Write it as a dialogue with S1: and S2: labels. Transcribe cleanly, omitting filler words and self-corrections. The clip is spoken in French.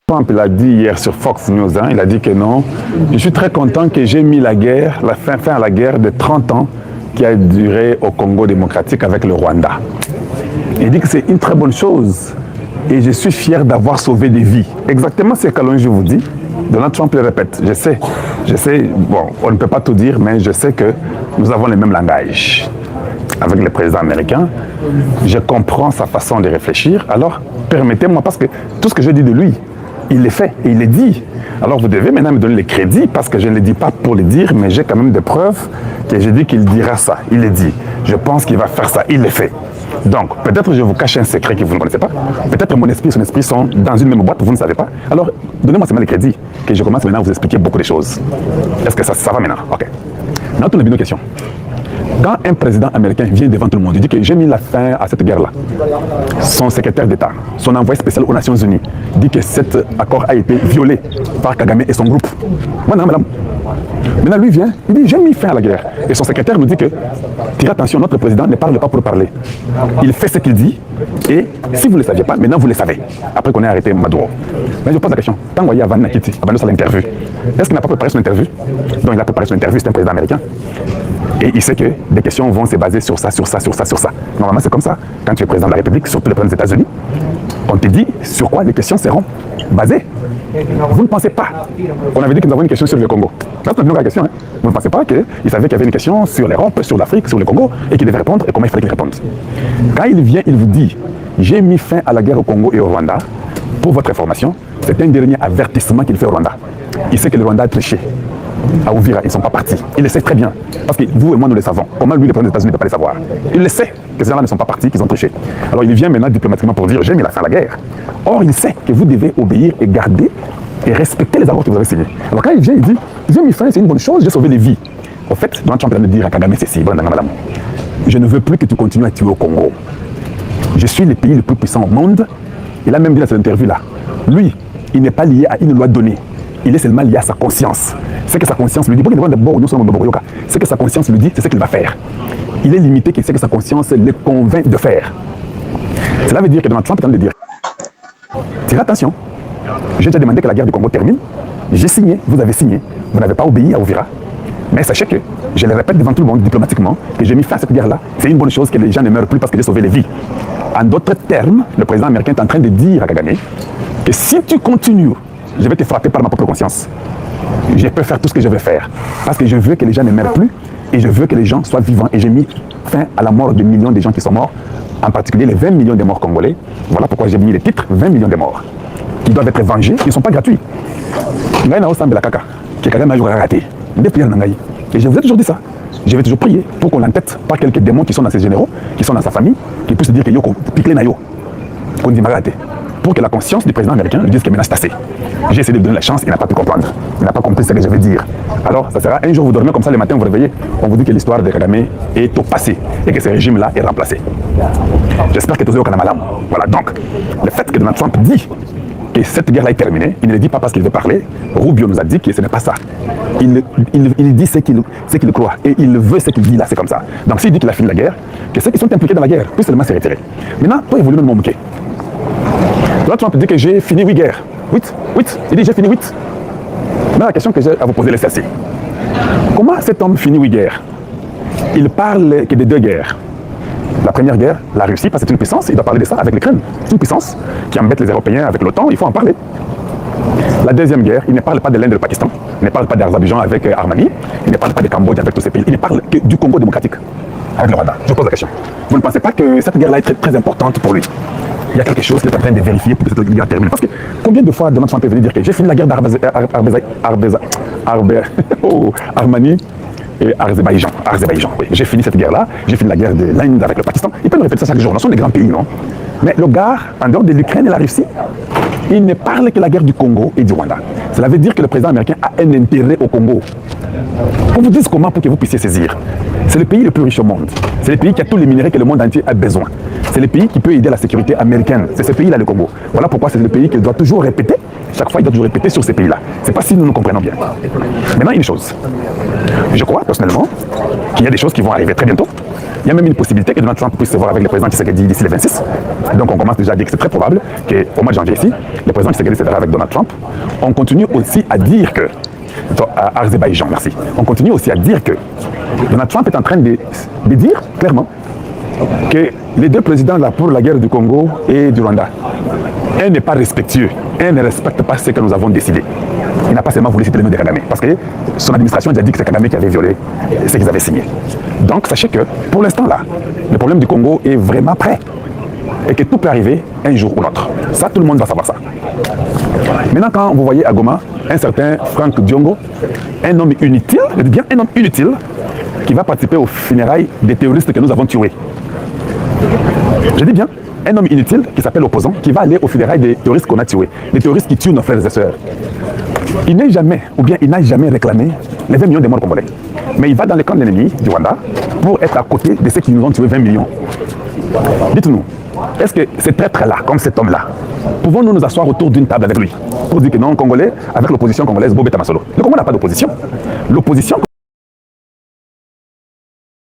S1: Trump l'a dit hier sur Fox News, il a dit que non. Je suis très content que j'ai mis la fin à la guerre de 30 ans qui a duré au Congo démocratique avec le Rwanda. Il dit que c'est une très bonne chose et je suis fier d'avoir sauvé des vies. Exactement ce que je vous dis. Donald Trump le répète. Je sais, bon, on ne peut pas tout dire, mais je sais que nous avons le même langage avec le président américain. Je comprends sa façon de réfléchir. Alors, permettez-moi, parce que tout ce que je dis de lui, il le fait et il le dit. Alors vous devez maintenant me donner le crédit parce que je ne le dis pas pour le dire, mais j'ai quand même des preuves que je dis qu'il dira ça. Il le dit. Je pense qu'il va faire ça. Il le fait. Donc, peut-être je vous cache un secret que vous ne connaissez pas. Peut-être mon esprit et son esprit sont dans une même boîte, vous ne savez pas. Alors, donnez-moi seulement le crédit que je commence maintenant à vous expliquer beaucoup de choses. Est-ce que ça va maintenant? Ok. Maintenant, on a une question. Quand un président américain vient devant tout le monde, il dit que j'ai mis la fin à cette guerre-là. Son secrétaire d'État, son envoyé spécial aux Nations Unies, dit que cet accord a été violé par Kagame et son groupe. Madame. Maintenant, lui vient, il dit j'ai mis fin à la guerre. Et son secrétaire nous dit que, tirez attention, notre président ne parle pas pour parler. Il fait ce qu'il dit, et si vous ne le saviez pas, maintenant vous le savez. Après qu'on ait arrêté Maduro. Mais je pose la question, tant qu'il y a Van Nakiti, à l'interview, est-ce qu'il n'a pas préparé son interview? Donc il a préparé son interview, c'est un président américain. Et il sait que des questions vont se baser sur ça. Normalement, c'est comme ça. Quand tu es président de la République, surtout le président des États-Unis, on te dit sur quoi les questions seront basées. Vous ne pensez pas. On avait dit que nous avons une question sur le Congo. Là, c'est une autre question. Vous ne pensez pas qu'il savait qu'il y avait une question sur l'Europe, sur l'Afrique, sur le Congo, et qu'il devait répondre, et comment il fallait qu'il réponde. Quand il vient, il vous dit, j'ai mis fin à la guerre au Congo et au Rwanda. Pour votre information, c'est un dernier avertissement qu'il fait au Rwanda. Il sait que le Rwanda a triché. À Ouvira, ils ne sont pas partis. Il le sait très bien. Parce que vous et moi, nous le savons. Comment lui, le président des États-Unis, ne peut pas le savoir? Il le sait que ces gens-là ne sont pas partis, qu'ils ont triché. Alors il vient maintenant diplomatiquement pour dire j'ai mis la fin à la guerre. Or, il sait que vous devez obéir et garder et respecter les accords que vous avez signés. Alors quand il vient, il dit j'ai mis fin, c'est une bonne chose, j'ai sauvé des vies. En fait, Donald Trump vient de dire à Kagame ceci, madame, je ne veux plus que tu continues à tuer au Congo. Je suis le pays le plus puissant au monde. Il a même dit dans cette interview-là, lui, il n'est pas lié à une loi donnée. Il est seulement lié à sa conscience. C'est que sa conscience lui dit, c'est que sa conscience lui dit, c'est ce qu'il va faire. Il est limité, c'est que sa conscience le convainc de faire. Cela veut dire que Donald Trump est en train de dire, tirez attention, j'ai déjà demandé que la guerre du Congo termine, j'ai signé, vous avez signé, vous n'avez pas obéi à Ouvira. Mais sachez que, je le répète devant tout le monde diplomatiquement, que j'ai mis fin à cette guerre-là, c'est une bonne chose que les gens ne meurent plus parce que j'ai sauvé les vies. En d'autres termes, le président américain est en train de dire à Kagame que si tu continues, je vais te frapper par ma propre conscience. Je peux faire tout ce que je veux faire. Parce que je veux que les gens ne meurent plus et je veux que les gens soient vivants. Et j'ai mis fin à la mort de millions de gens qui sont morts, en particulier les 20 millions de morts congolais. Voilà pourquoi j'ai mis les titres 20 millions de morts. Qui doivent être vengés, qui ne sont pas gratuits. Et je vous ai toujours dit ça. Je vais toujours prier pour qu'on l'entête par quelques démons qui sont dans ses généraux, qui sont dans sa famille, qui puissent dire que yo pique les nayo. Qu'on dit raté. Pour que la conscience du président américain lui dise que maintenant c'est assez. J'ai essayé de lui donner la chance, il n'a pas pu comprendre. Il n'a pas compris ce que je veux dire. Alors, ça sera un jour vous dormez comme ça le matin, vous réveillez, on vous dit que l'histoire de Kagame est au passé et que ce régime-là est remplacé. J'espère que tous les Kanamalam. Voilà, donc, le fait que Donald Trump dit que cette guerre-là est terminée, il ne le dit pas parce qu'il veut parler. Rubio nous a dit que ce n'est pas ça. Il dit ce qu'il croit et il veut ce qu'il dit là, c'est comme ça. Donc, s'il dit qu'il a fini la guerre, que ceux qui sont impliqués dans la guerre puissent seulement se retirer. Maintenant, toi, il voulait me moquer. Donald Trump dit que j'ai fini 8 guerres. 8. Il dit j'ai fini 8. Mais la question que j'ai à vous poser, c'est celle-ci. Comment cet homme finit 8 guerres? Il parle que de 2 guerres. La première guerre, la Russie, parce que c'est une puissance, il doit parler de ça avec l'Ukraine. C'est une puissance qui embête les Européens avec l'OTAN, il faut en parler. La deuxième guerre, il ne parle pas de l'Inde et du Pakistan, il ne parle pas d'Azerbaïdjan avec Armani, il ne parle pas de Cambodge avec tous ces pays, il ne parle que du Congo démocratique avec le Rwanda. Je vous pose la question. Vous ne pensez pas que cette guerre-là est très, très importante pour lui? Il y a quelque chose qu'il est en train de vérifier pour que cette guerre termine. Parce que combien de fois Donald Trump est venu dire que j'ai fini la guerre d'Armani et Azerbaïdjan. Oui. J'ai fini cette guerre-là, j'ai fini la guerre de l'Inde avec le Pakistan. Il peut nous répéter ça chaque jour, ce sont des grands pays, non? Mais le gars, en dehors de l'Ukraine et la Russie, il ne parle que la guerre du Congo et du Rwanda. Cela veut dire que le président américain a un intérêt au Congo. On vous dise comment pour que vous puissiez saisir. C'est le pays le plus riche au monde. C'est le pays qui a tous les minéraux que le monde entier a besoin. C'est le pays qui peut aider la sécurité américaine. C'est ce pays-là, le Congo. Voilà pourquoi c'est le pays qu'il doit toujours répéter. Chaque fois, il doit toujours répéter sur ces pays-là. C'est pas si nous nous comprenons bien. Maintenant, une chose. Je crois, personnellement, qu'il y a des choses qui vont arriver très bientôt. Il y a même une possibilité que Donald Trump puisse se voir avec le président Tshisekedi d'ici le 26. Donc on commence déjà à dire que c'est très probable qu'au mois de janvier ici, le président Tshisekedi se verra avec Donald Trump. On continue aussi à dire que, à Azerbaïdjan, merci, on continue aussi à dire que Donald Trump est en train de dire clairement que les deux présidents là pour la guerre du Congo et du Rwanda, un n'est pas respectueux, un ne respecte pas ce que nous avons décidé. Il n'a pas seulement voulu citer le nom de Kagame, parce que son administration a dit que c'est Kagame qui avait violé ce qu'ils avaient signé. Donc sachez que pour l'instant là, le problème du Congo est vraiment prêt et que tout peut arriver un jour ou l'autre. Ça, tout le monde va savoir ça. Maintenant, quand vous voyez à Goma un certain Franck Diongo, un homme inutile, je dis bien un homme inutile, qui va participer aux funérailles des terroristes que nous avons tués. Je dis bien un homme inutile qui s'appelle opposant, qui va aller aux funérailles des terroristes qu'on a tués, des terroristes qui tuent nos frères et sœurs. Il n'est jamais, ou bien il n'a jamais réclamé les 20 millions de morts congolais. Mais il va dans le camp de l'ennemi du Rwanda pour être à côté de ceux qui nous ont tué 20 millions. Dites-nous, est-ce que ce traître-là, comme cet homme-là, pouvons-nous nous asseoir autour d'une table avec lui pour dire que non, Congolais, avec l'opposition congolaise, Bobé Tamasolo. Le Congo n'a pas d'opposition. L'opposition